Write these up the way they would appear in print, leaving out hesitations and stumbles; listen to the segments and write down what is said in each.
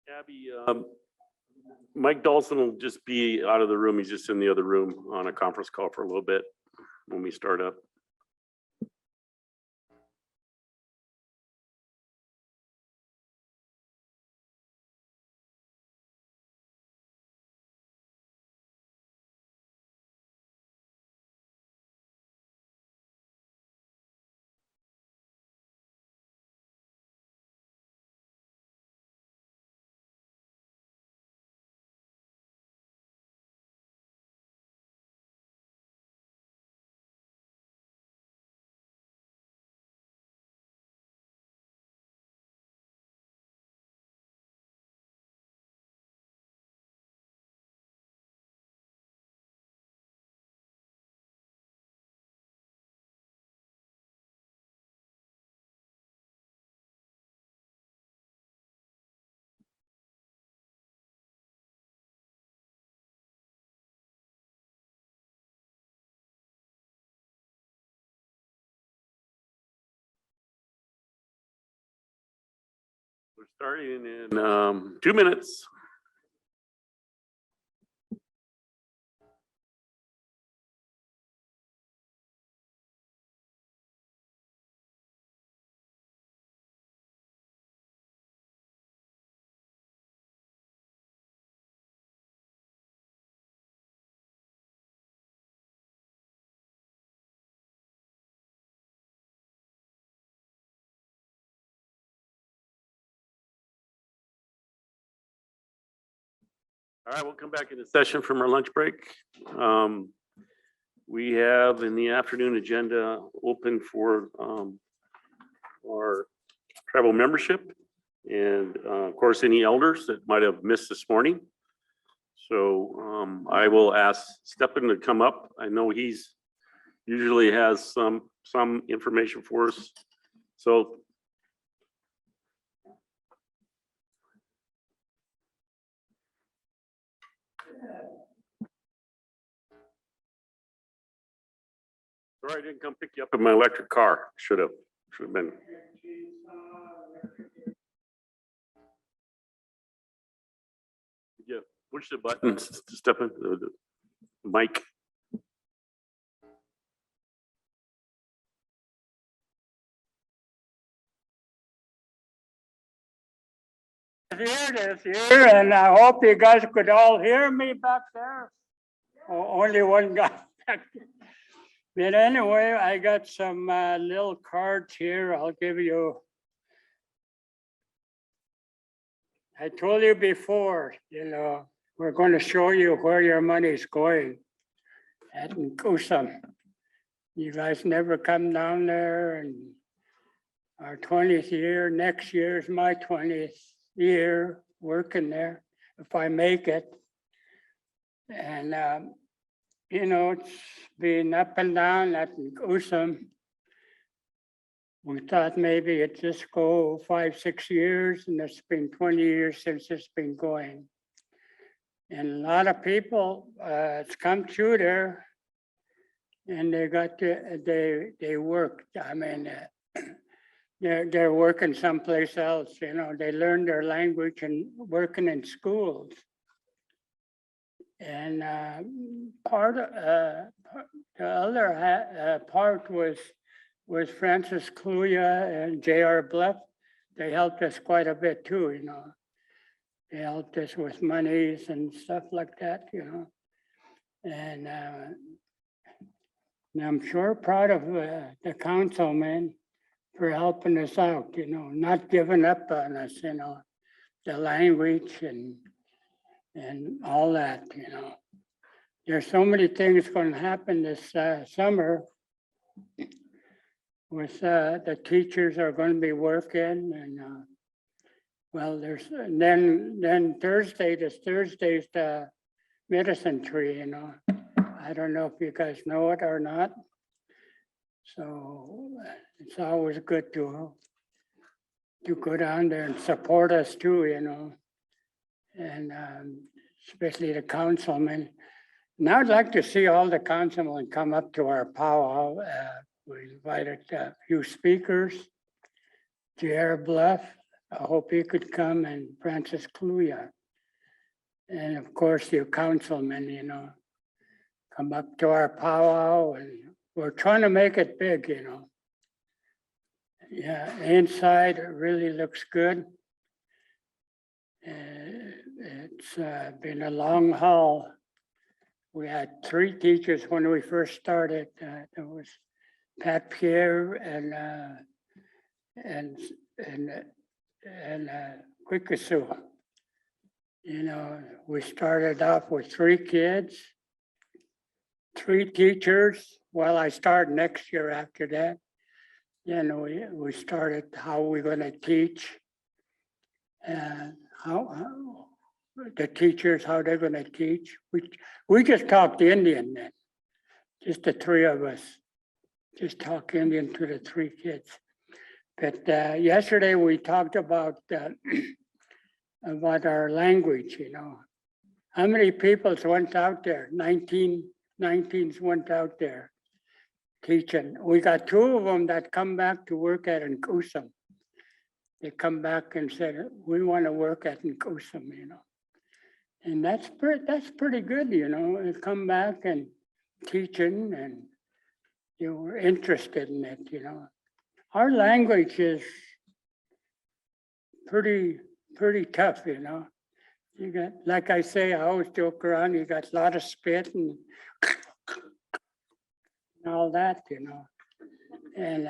Abby, Mike Dawson will just be out of the room. He's just in the other room on a conference call for a little bit when we start up. We're starting in 2 minutes. All right, we'll come back into session from our lunch break. We have in the afternoon agenda open for our tribal membership and of course, any elders that might have missed this morning. So I will ask Stephen to come up. I know he's usually has some information for us. So sorry, I didn't come pick you up in my electric car. Should have been. Yeah, push the button, Stephen, the mic. Here it is here, and I hope you guys could all hear me back there. Oh, only one guy back there. But anyway, I got some little cards here. I'll give you. I told you before, we're going to show you where your money's going at Kusum. You guys never come down there, and our 20th year, next year is my 20th year working there, if I make it. And, it's been up and down at Kusum. We thought maybe it'd just go 5-6 years, and it's been 20 years since it's been going. And a lot of people, it's come through there, and they got to, they worked. I mean, they're working someplace else, they learn their language and working in schools. And the other part was Francis Kluya and J.R. Bluff. They helped us quite a bit too, They helped us with monies and stuff like that, And I'm sure proud of the councilman for helping us out, not giving up on us, the language and all that, There's so many things going to happen this summer with the teachers are going to be working, and well, there's then Thursday's the medicine tree, I don't know if you guys know it or not. So it's always good to go down there and support us too, and especially the councilmen. Now I'd like to see all the councilmen come up to our powwow. We invited a few speakers, J.R. Bluff, I hope you could come, and Francis Cluya. And of course, your councilmen, come up to our powwow, and we're trying to make it big, Yeah, inside it really looks good. It's been a long haul. We had 3 teachers when we first started. There was Pat Pierre and Quickasu. We started off with 3 kids, 3 teachers. Well, I start next year after that. We started how we're going to teach, and how the teachers, how they're going to teach. We just talked Indian then, just the 3 of us, just talk Indian to the 3 kids. But yesterday we talked about our language. How many people went out there? 19 went out there teaching. We got 2 of them that come back to work at Nkusum. They come back and said, we want to work at Nkusum, And that's pretty good, They come back and teaching, and we're interested in it, Our language is pretty tough, You got, like I say, I always joke around, you got a lot of spit and all that, And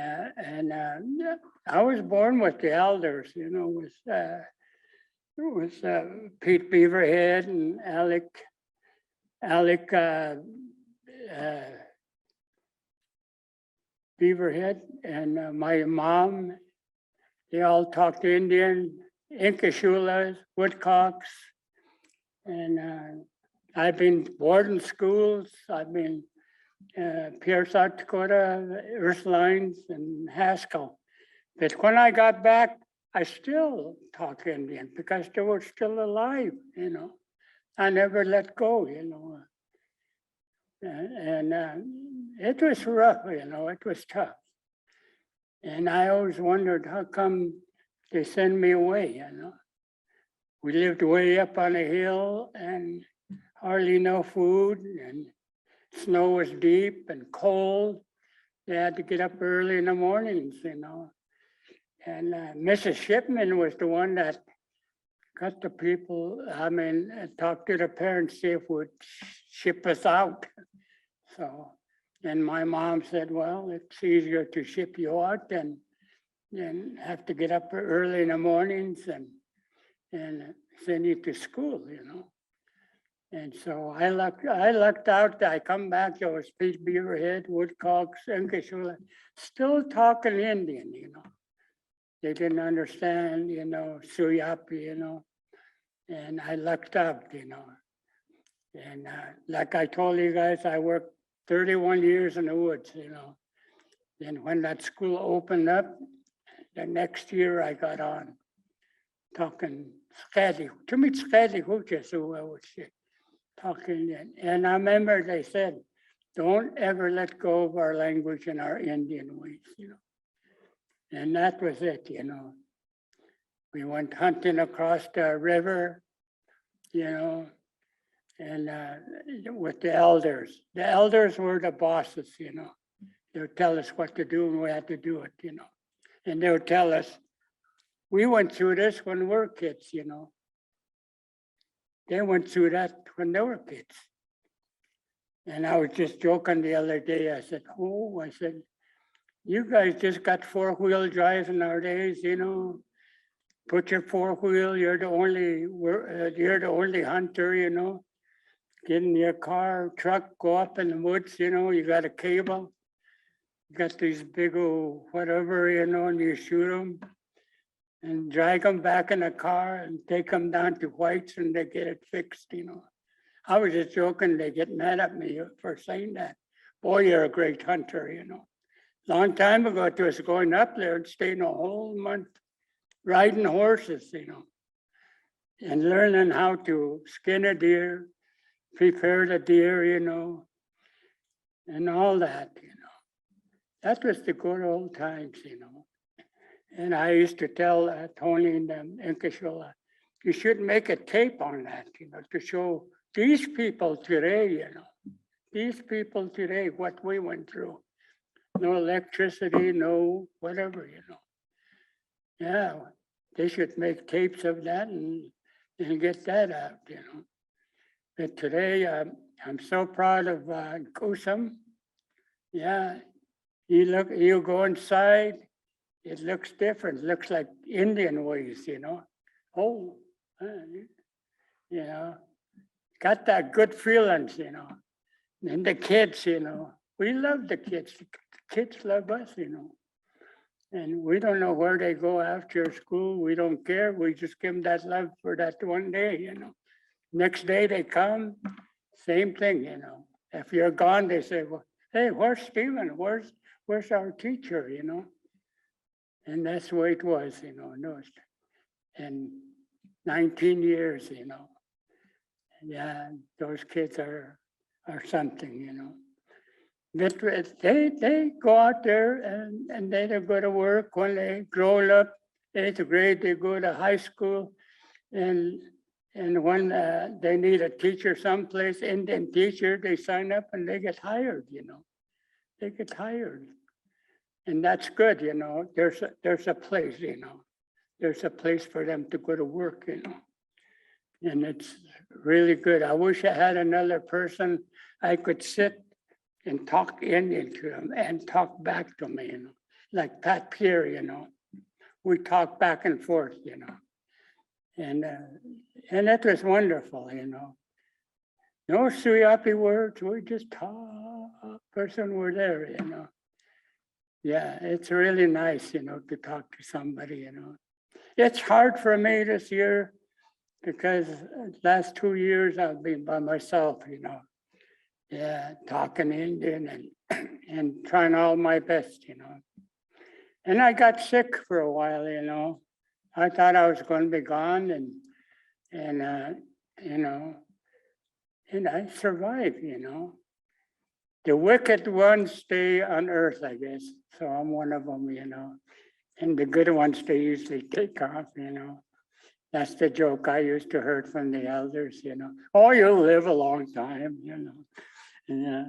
I was born with the elders, with Pete Beaverhead and Alec Beaverhead, and my mom. They all talked Indian, Inkashulas, Woodcocks, and I've been boarding schools. I've been Pierre, South Dakota, Ursulines, and Haskell. But when I got back, I still talk Indian because they were still alive, I never let go, And it was rough, it was tough. And I always wondered, how come they send me away, We lived way up on a hill and hardly no food, and snow was deep and cold. They had to get up early in the mornings, And Mrs. Shipman was the one that got the people, talked to the parents, see if would ship us out. So, and my mom said, well, it's easier to ship you out than have to get up early in the mornings and send you to school, And so I lucked out. I come back, there was Pete Beaverhead, Woodcocks, Inkashula, still talking Indian, They didn't understand, Suyapi, And I lucked out, And like I told you guys, I worked 31 years in the woods, Then when that school opened up, the next year I got on talking Skadi. To me, Skadi, who I would say, talking. And I remember they said, don't ever let go of our language and our Indian ways, And that was it, We went hunting across the river, and with the elders. The elders were the bosses, They would tell us what to do and we had to do it, And they would tell us, we went through this when we were kids, They went through that when they were kids. And I was just joking the other day. I said, you guys just got 4-wheel drives nowadays, Put your 4-wheel, you're the only hunter, Get in your car, truck, go up in the woods, you got a cable. You got these big old whatever, and you shoot them and drag them back in the car and take them down to White's and they get it fixed, I was just joking, they get mad at me for saying that. Boy, you're a great hunter, Long time ago, it was going up there and staying a whole month riding horses, and learning how to skin a deer, prepare the deer, and all that, That was the good old times, And I used to tell Tony and Inkashola, you should make a tape on that, to show these people today, these people today, what we went through. No electricity, no whatever. Yeah, they should make tapes of that and get that out. But today, I'm so proud of Kusum. Yeah, you go inside, it looks different, looks like Indian ways. Oh, you know, got that good feelings. And the kids, we love the kids. The kids love us. And we don't know where they go after school. We don't care. We just give them that love for that one day. Next day they come, same thing. If you're gone, they say, well, hey, where's Stephen? Where's our teacher? And that's the way it was, no, and 19 years, yeah, those kids are something. But they go out there and they don't go to work. When they grow up, 8th grade, they go to high school, and when they need a teacher someplace, Indian teacher, they sign up and they get hired. They get hired. And that's good, there's a place, there's a place for them to go to work, and it's really good. I wish I had another person I could sit and talk Indian to them and talk back to me, like Pat Pierre, we talk back and forth, and it was wonderful, no Suyapi words, we just talk, person were there, Yeah, it's really nice, to talk to somebody, It's hard for me this year because last 2 years I've been by myself, Yeah, talking Indian and trying all my best, And I got sick for a while, I thought I was going to be gone and I survived, The wicked ones stay on earth, I guess. So I'm one of them, And the good ones, they usually take off, That's the joke I used to hear from the elders, Oh, you'll live a long time, Yeah.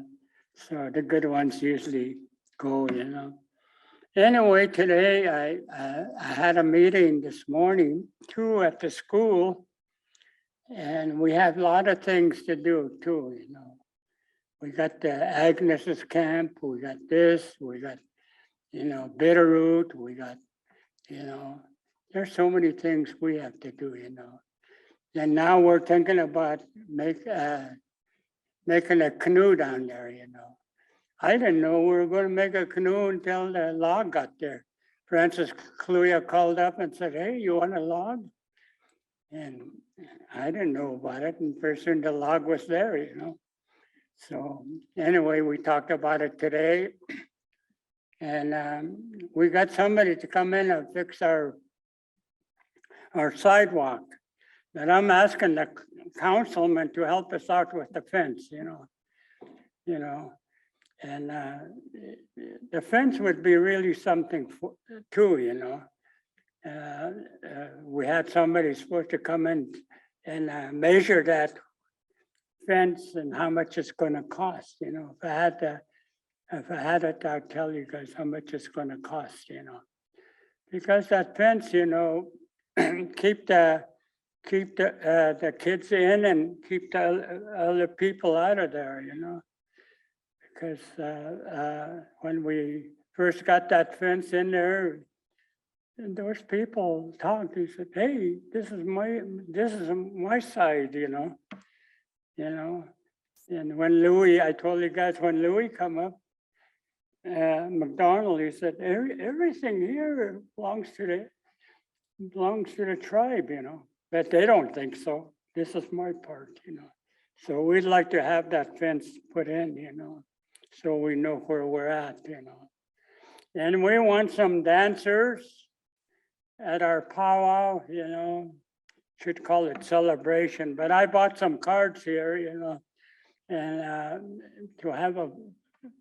So the good ones usually go, Anyway, today I had a meeting this morning, too, at the school. And we have a lot of things to do, too, We got the Agnes's camp, we got this, we got, Bitterroot, we got, there's so many things we have to do, And now we're thinking about making a canoe down there, I didn't know we were going to make a canoe until the log got there. Francis Cluya called up and said, hey, you want a log? And I didn't know about it. And pretty soon the log was there, So anyway, we talked about it today. And we got somebody to come in and fix our sidewalk. But I'm asking the councilman to help us out with the fence, And the fence would be really something too, We had somebody supposed to come in and measure that fence and how much it's going to cost. If I had it, I'd tell you guys how much it's going to cost. Because that fence, keep the kids in and keep the other people out of there. Because when we first got that fence in there, and those people talked, they said, hey, this is my side, And when Louis, I told you guys, when Louis come up, McDonald, he said, everything here belongs to the tribe, But they don't think so. This is my part, So we'd like to have that fence put in, So we know where we're at, And we want some dancers at our powwow, should call it celebration, but I bought some cards here, and to have a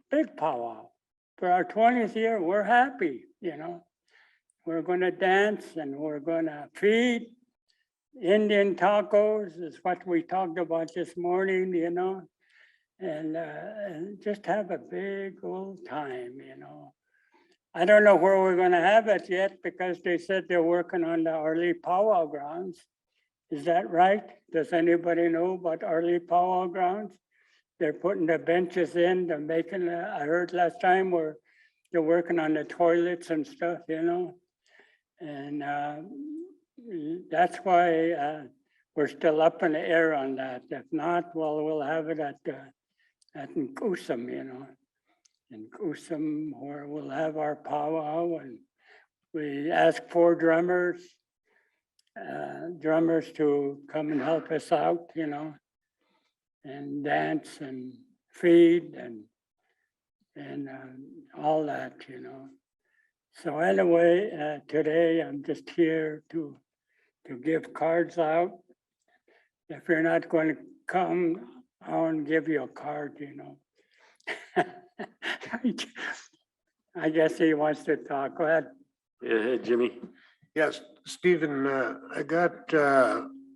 big powwow. For our 20th year, we're happy, we're gonna dance and we're gonna feed. Indian tacos is what we talked about this morning, you know, and just have a big old time, you know. I don't know where we're gonna have it yet because they said they're working on the early powwow grounds. Is that right? Does anybody know about early powwow grounds? They're putting the benches in, they're making, I heard last time where they're working on the toilets and stuff, you know? And that's why we're still up in the air on that. If not, well, we'll have it at Kusum, you know, in Kusum, where we'll have our powwow, and we ask for drummers to come and help us out, you know, and dance and feed and all that, you know. So anyway, today I'm just here to give cards out. If you're not going to come, I want to give you a card, you know. I guess he wants to talk. Go ahead. Yeah, Jimmy. Yes, Stephen, I got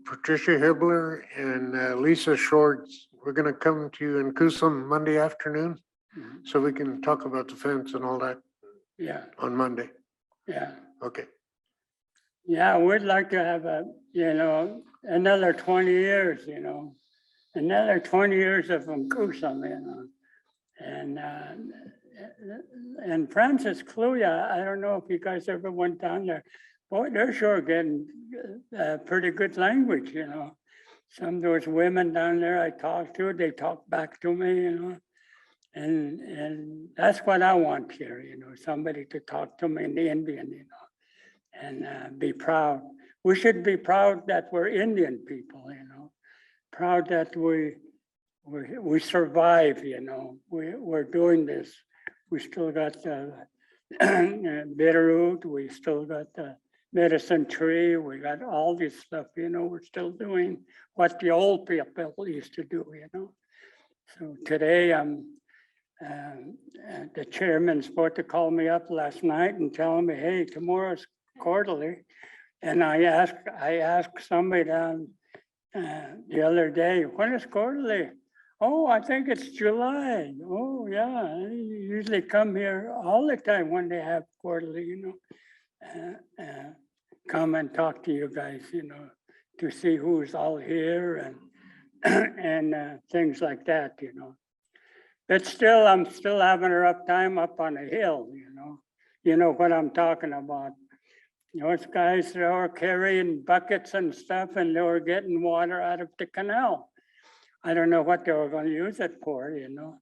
Patricia Hibbler and Lisa Shorts. We're gonna come to you in Kusum Monday afternoon, so we can talk about the fence and all that Yeah, on Monday. yeah. Okay. Yeah, we'd like to have you know, another 20 years, you know, another 20 years of Kusum, you know. And Francis Cluya, I don't know if you guys ever went down there. Boy, they're sure getting pretty good language, you know. Some of those women down there I talked to, they talk back to me, you know. And that's what I want here, you know, somebody to talk to me in the Indian, you know, and be proud. We should be proud that we're Indian people, you know, proud that we survive, you know, we're doing this. We still got bitterroot, we still got the medicine tree, we got all this stuff, you know, we're still doing what the old people used to do, you know. So today the chairman's supposed to call me up last night and tell me, hey, tomorrow's quarterly. And I asked somebody down the other day, when is quarterly? Oh, I think it's July. Oh, yeah. I usually come here all the time when they have quarterly, you know. Come and talk to you guys, you know, to see who's all here and things like that, you know. But still, I'm still having a rough time up on a hill, you know. You know what I'm talking about. Those guys, they were carrying buckets and stuff, and they were getting water out of the canal. I don't know what they were going to use it for, you know.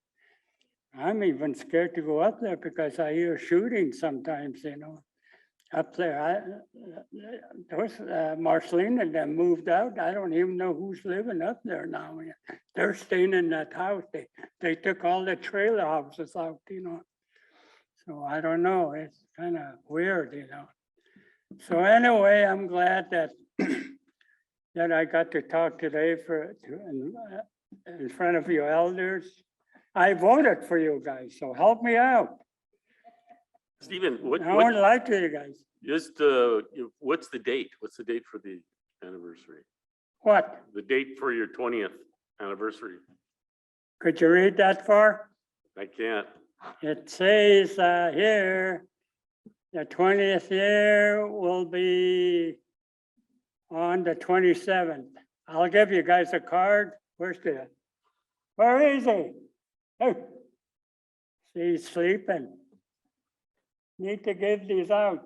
I'm even scared to go up there because I hear shooting sometimes, you know. Up there, those Marceline and them moved out. I don't even know who's living up there now. They're staying in that house. They took all the trailer houses out, you know. So I don't know. It's kind of weird, you know. So anyway, I'm glad that that I got to talk today in front of you elders. I voted for you guys, so help me out. Stephen, I won't lie to you guys. what's the date? What's the date for the anniversary? What? The date for your 20th anniversary? Could you read that far? I can't. It says here, the 20th year will be on the 27th. I'll give you guys a card. Where is he? Oh, he's sleeping. Need to give these out.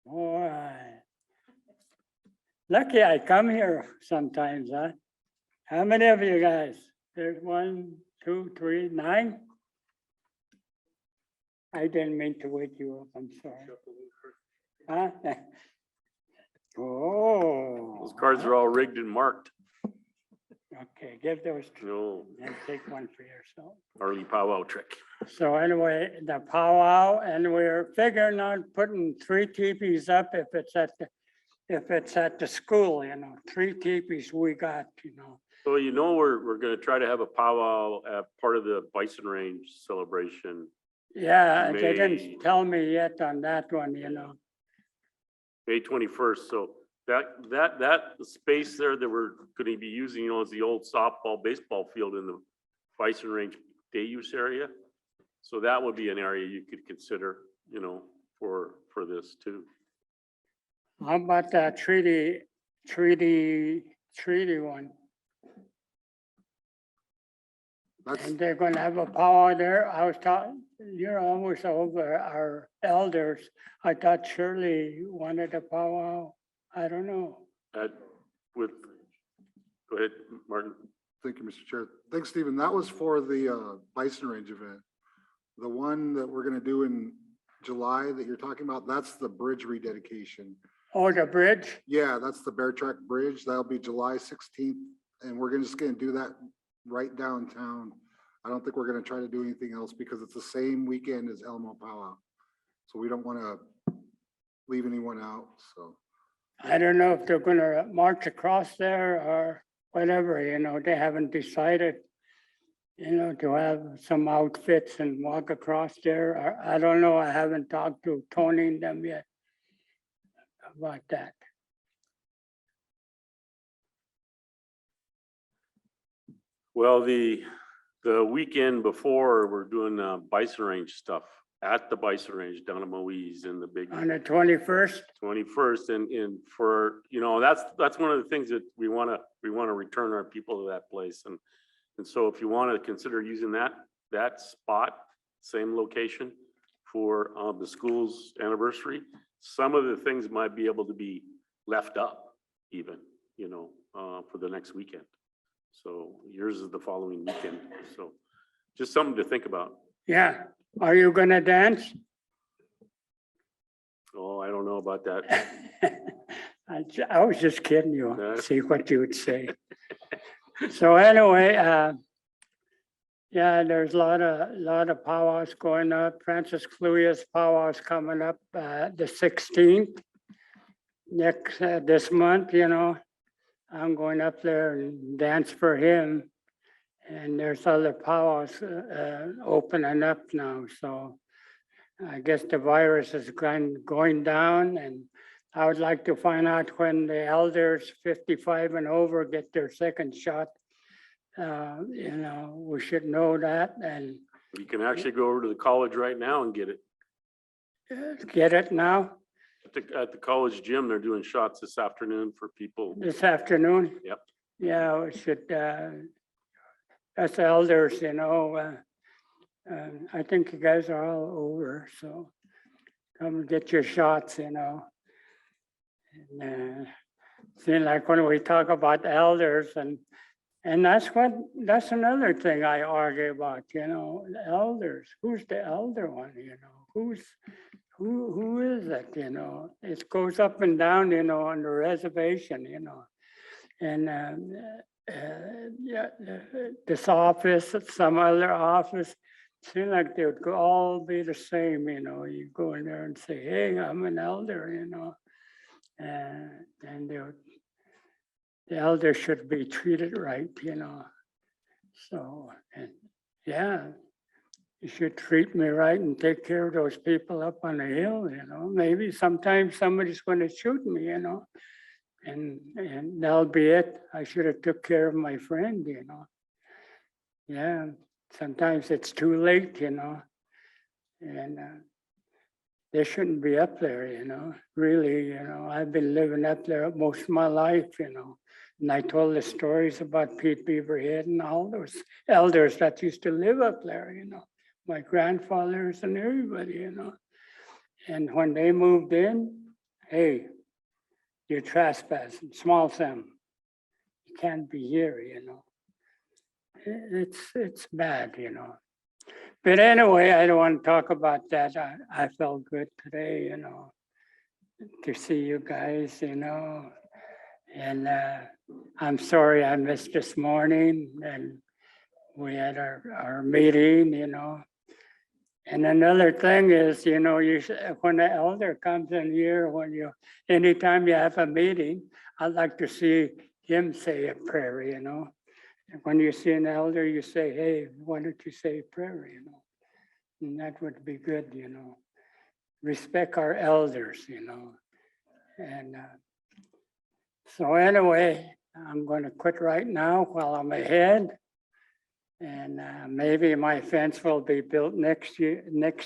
Boy. Lucky I come here sometimes, huh? How many of you guys? There's 1, 2, 3, 9. I didn't mean to wake you up, I'm sorry. Huh? Oh. Those cards are all rigged and marked. Okay, give those to No, and take one for yourself. early powwow trick. So anyway, the powwow, and we're figuring on putting 3 teepees up if it's at the school, you know, 3 teepees we got, you know. So we're gonna try to have a powwow at part of the bison range celebration Yeah, they May- didn't tell me yet on that one, you know. May 21st. So that space there that we're going to be using, you know, is the old softball, baseball field in the Bison Range day use area. So that would be an area you could consider, you know, for this too. How about that treaty one? That's, And they're gonna have a powwow there. I was talking, you're almost over our elders. I thought Shirley wanted a powwow. I don't know. That with, go ahead, Martin. thank you, Mr. Chair. Thanks, Stephen. That was for the Bison Range event. The one that we're gonna do in July that you're talking about, that's the bridge rededication. Oh, the bridge? Yeah, that's the Bear Track Bridge. That'll be July 16th, and we're just gonna do that right downtown. I don't think we're gonna try to do anything else because it's the same weekend as Elmo Powwow. So we don't wanna leave anyone out, so. I don't know if they're gonna march across there or whatever, you know, they haven't decided, you know, to have some outfits and walk across there. I don't know. I haven't talked to Tony and them yet about that. Well, the weekend before, we're doing Bison Range stuff at the Bison Range down in Moise in the big On the 21st, 21st. And for, you know, that's one of the things that we want to return our people to that place. And so if you want to consider using that spot, same location for the school's anniversary, some of the things might be able to be left up even, you know, for the next weekend. So yours is the following weekend. So just something to think about. yeah. Are you gonna dance? Oh, I don't know about that. I was just kidding you, No. see what you would say. So anyway, yeah, there's a lot of powwows going up. Francis Cluia's powwow's coming up, the 16th. This month, you know, I'm going up there and dance for him. And there's other powwows, opening up now, so I guess the virus is going down, and I would like to find out when the elders 55 and over get their second shot. You know, we should know that and You can actually go over to the college right now and get it. get it now, At the college gym, they're doing shots this afternoon for people. this afternoon. Yep. Yeah, we should, us elders, you know, I think you guys are all over, so come and get your shots, you know. And, seem like when we talk about elders and that's another thing I argue about, you know, the elders. Who's the elder one, you know? Who is it, you know? It goes up and down, you know, on the reservation, you know. And yeah, this office, some other office, seemed like they would all be the same, you know. You go in there and say, hey, I'm an elder, you know. And the elder should be treated right, you know. So, and yeah, you should treat me right and take care of those people up on the hill, you know. Maybe sometimes somebody's going to shoot me, you know. And that'll be it. I should have took care of my friend, you know. Yeah, sometimes it's too late, you know. And they shouldn't be up there, you know. Really, you know, I've been living up there most of my life, you know. And I told the stories about Pete Beaverhead and all those elders that used to live up there, you know. My grandfathers and everybody, you know. And when they moved in, hey, you're trespassing, small thing. You can't be here, you know. It's bad, you know. But anyway, I don't want to talk about that. I felt good today, you know, to see you guys, you know. And I'm sorry I missed this morning, and we had our meeting, you know. And another thing is, you know, when the elder comes in here, anytime you have a meeting, I'd like to see him say a prayer, you know. And when you see an elder, you say, hey, why don't you say a prayer, you know? And that would be good, respect our elders, and so anyway, I'm going to quit right now while I'm ahead. And maybe my fence will be built next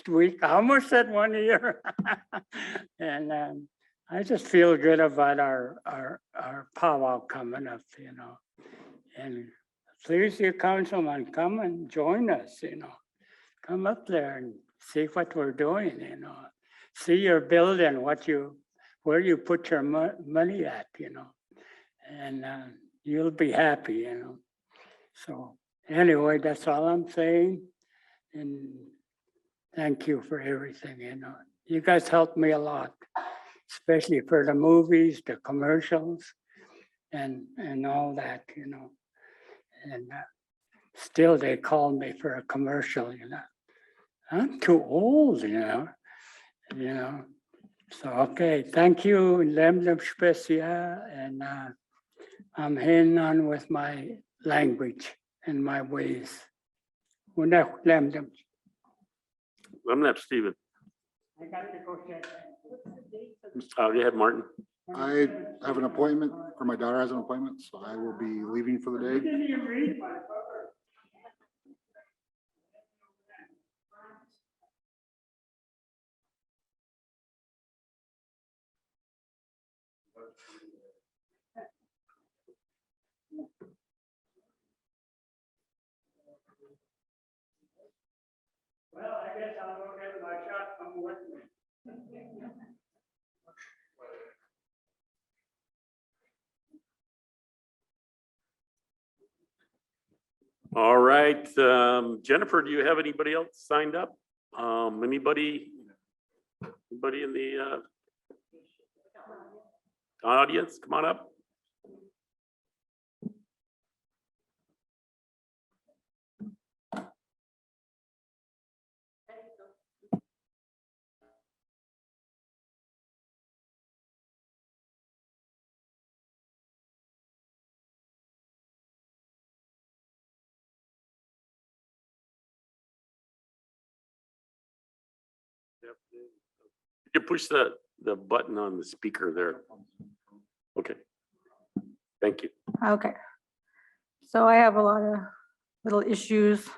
week. I almost said 1 year. And I just feel good about our powwow coming up, And please, you councilman, come and join us, Come up there and see what we're doing, See your building, where you put your money at, And you'll be happy, So anyway, that's all I'm saying. And thank you for everything, You guys helped me a lot, especially for the movies, the commercials, and all that, And still they call me for a commercial, I'm too old, So, okay, thank you, Lemlem Specia, and I'm heading on with my language and my ways. Lemlem. Lemlem Stephen. I got to go check. Oh, go ahead, Martin. I have an appointment, or my daughter has an appointment, so I will be leaving for the You day. didn't even read my cover. Well, I guess I'll go get my shot from with me. All right, Jennifer, do you have anybody else signed up? Anybody in the audience? Come on up. You push the button on the speaker there. Okay. Thank you. Okay. So I have a lot of little issues